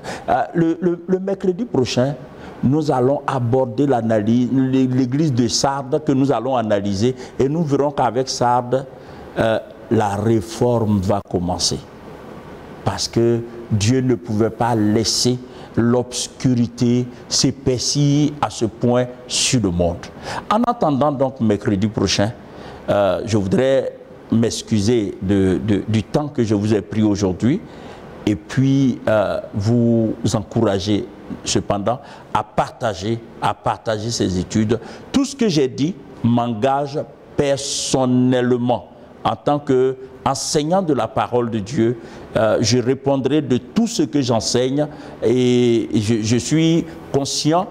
Speaker 2: Le mercredi prochain, nous allons aborder l'analyse, l'église de Sardes que nous allons analyser, et nous verrons qu'avec Sardes, la réforme va commencer. Parce que Dieu ne pouvait pas laisser l'obscurité s'épaissir à ce point sur le monde. En attendant donc mercredi prochain, je voudrais m'excuser du temps que je vous ai pris aujourd'hui, et puis vous encourager cependant à partager ces études. Tout ce que j'ai dit m'engage personnellement en tant qu'enseignant de la parole de Dieu. Je répondrai de tout ce que j'enseigne, et je suis conscient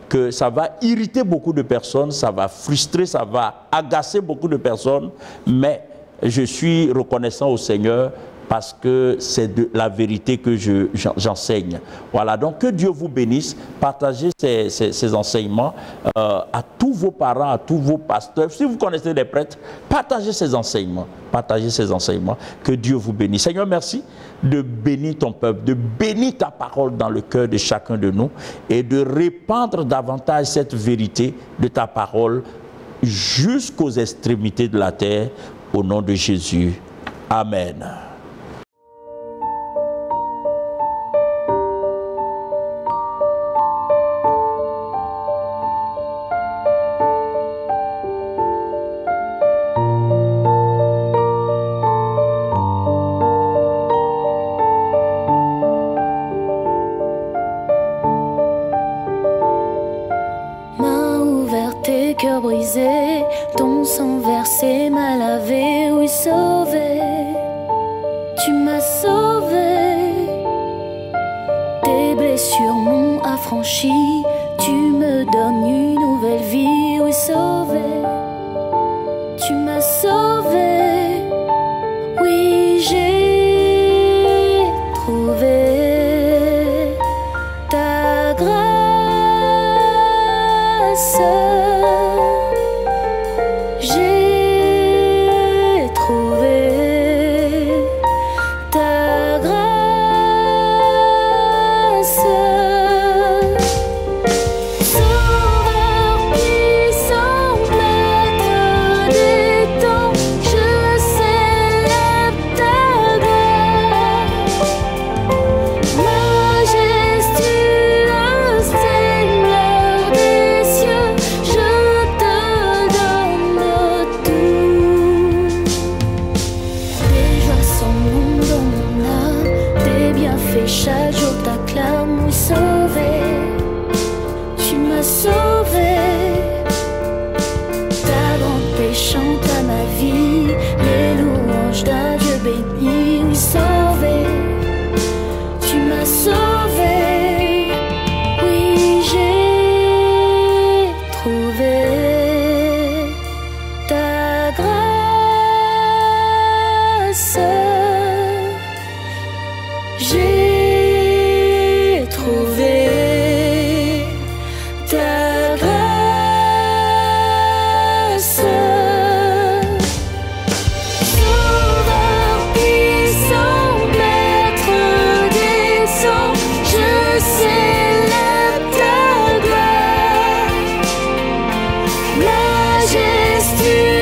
Speaker 2: que ça va irriter beaucoup de personnes, ça va frustrer, ça va agacer beaucoup de personnes, mais je suis reconnaissant au Seigneur parce que c'est de la vérité que j'enseigne. Voilà, donc que Dieu vous bénisse. Partagez ces enseignements à tous vos parents, à tous vos pasteurs. Si vous connaissez des prêtres, partagez ces enseignements. Partagez ces enseignements. Que Dieu vous bénisse. Seigneur, merci de bénir ton peuple, de bénir ta parole dans le cœur de chacun de nous et de répandre davantage cette vérité de ta parole jusqu'aux extrémités de la terre. Au nom de Jésus. Amen.
Speaker 1: Cœur brisé, ton sang versé m'a lavé, oui sauvé, tu m'as sauvé. Tes blessures m'ont affranchi, tu me donnes une nouvelle vie, oui sauvé, tu m'as sauvé. Oui, j'ai trouvé ta grâce. J'ai trouvé ta grâce. Sauveur puissant, maître des temps, je célèbre ta gloire. Majestueux Seigneur des cieux, je te donne tout. Tes joies sont dans mon âme, tes bienfaits chaque jour t'acclament, oui sauvé, tu m'as sauvé. Ta grande paix chante à ma vie, les louanges d'un Dieu béni, oui sauvé, tu m'as sauvé. Oui, j'ai trouvé ta grâce. J'ai trouvé ta grâce. Sauveur puissant, maître des sangs, je célèbre ta gloire. Majestueux